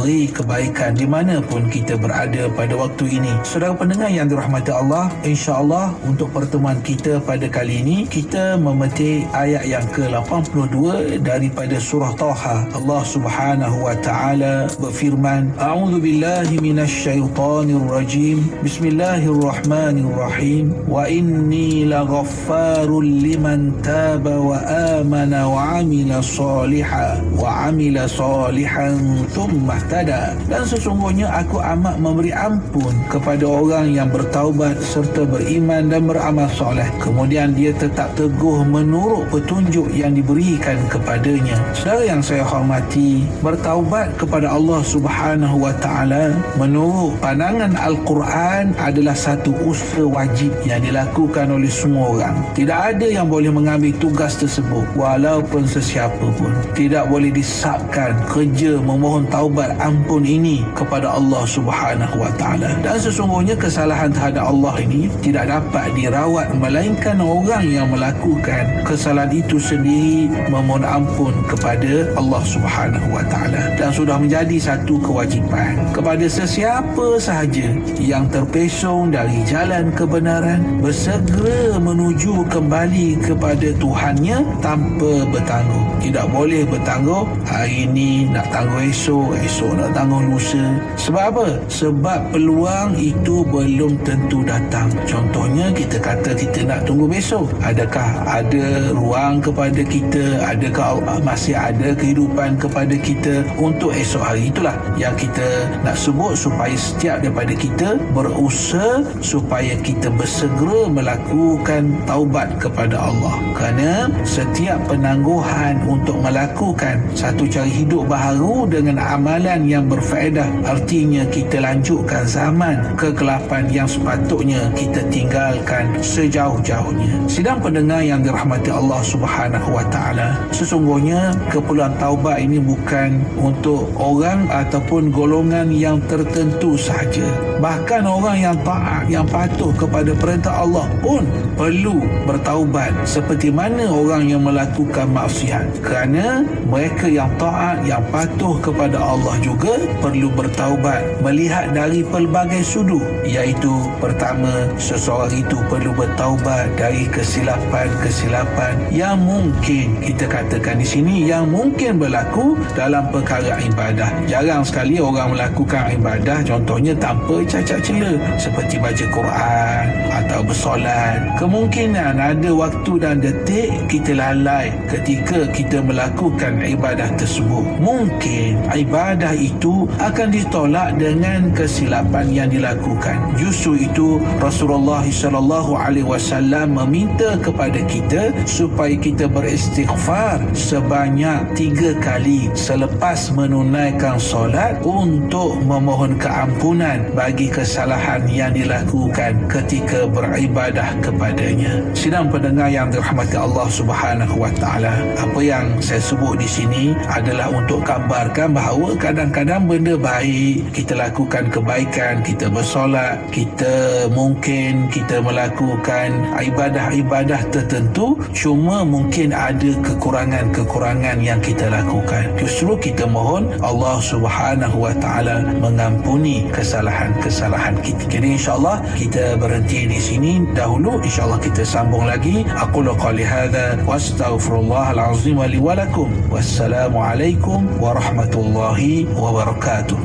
memberi kebaikan dimanapun kita berada pada waktu ini. Saudara pendengar yang dirahmati Allah, insya-Allah untuk pertemuan kita pada kali ini kita memetik ayat yang ke-82 daripada surah Taha. Allah Subhanahu wa taala berfirman, A'udzu billahi minasyaitonir rajim. Bismillahirrahmanirrahim. Wa inni laghaffarul liman taba wa amana wa amila salihan thumma ihtada. Dan sesungguhnya aku amat memberi ampun kepada orang yang bertaubat serta beriman dan beramal soleh, kemudian dia tetap teguh menurut petunjuk yang diberikan kepadanya. Saudara yang saya hormati, bertaubat kepada Allah Subhanahu wa taala menurut pandangan Al-Quran adalah satu usaha wajib yang dilakukan oleh semua orang. Tidak ada yang boleh mengambil tugas tersebut walaupun sesiapa pun. Tidak boleh disabkan kerja memohon taubat ampun ini kepada Allah Subhanahu wa taala. Dan sesungguhnya kesalahan terhadap Allah ini tidak dapat dirawat melainkan orang yang melakukan kesalahan itu sendiri memohon ampun kepada Allah Subhanahu wa taala. Dan sudah menjadi satu kewajipan kepada sesiapa sahaja yang terpesong dari jalan kebenaran bersegera menuju kembali kepada Tuhannya tanpa bertangguh. Tidak boleh bertangguh hari ini nak tangguh esok nak tangguh lusa. Sebab apa? Sebab peluang itu belum tentu datang. Contohnya kita kata kita nak tunggu besok, adakah ada ruang kepada kita? Adakah masih ada kehidupan kepada kita untuk esok hari? Itulah yang kita nak sebut supaya setiap daripada kita berusaha supaya kita bersegera melakukan taubat kepada Allah. Kerana setiap penangguhan untuk melakukan satu cara hidup baharu dengan amalan yang berfaedah, artinya kita lanjutkan zaman kegelapan yang sepatutnya kita tinggalkan sejauh-jauhnya. Sidang pendengar yang dirahmati Allah Subhanahu wa taala, sesungguhnya keperluan taubat ini bukan untuk orang ataupun golongan yang tertentu sahaja. Bahkan orang yang taat, yang patuh kepada perintah Allah pun perlu bertaubat seperti mana orang yang melakukan maksiat. Kerana mereka yang taat, yang patuh kepada Allah juga perlu bertaubat melihat dari pelbagai sudut, iaitu pertama, seseorang itu perlu bertaubat dari kesilapan-kesilapan yang mungkin, kita katakan di sini, yang mungkin berlaku dalam perkara ibadah. Jarang sekali orang melakukan ibadah contohnya tanpa cacat cela, seperti baca Quran atau bersolat. Kemungkinan ada waktu dan detik kita lalai ketika kita melakukan ibadah tersebut. Mungkin ibadah itu akan ditolak dengan kesilapan yang dilakukan. Justru itu Rasulullah SAW meminta kepada kita supaya kita beristighfar sebanyak 3 kali selepas menunaikan solat untuk memohon keampunan bagi kesalahan yang dilakukan ketika beribadah kepadanya. Sidang pendengar yang dirahmati Allah Subhanahu wa taala, apa yang saya sebut di sini adalah untuk gambarkan bahawa kadang-kadang benda baik kita lakukan, kebaikan, kita bersolat, kita mungkin kita melakukan ibadah-ibadah tertentu, cuma mungkin ada kekurangan-kekurangan yang kita lakukan. Justru kita mohon Allah Subhanahu wa taala mengampuni kesalahan-kesalahan kita. Jadi insya-Allah kita berhenti di sini dahulu, insya-Allah kita sambung lagi. Aqulu qali hadza wa astaghfirullahal azim li wa lakum. Wassalamu alaikum warahmatullahi wabarakatuh.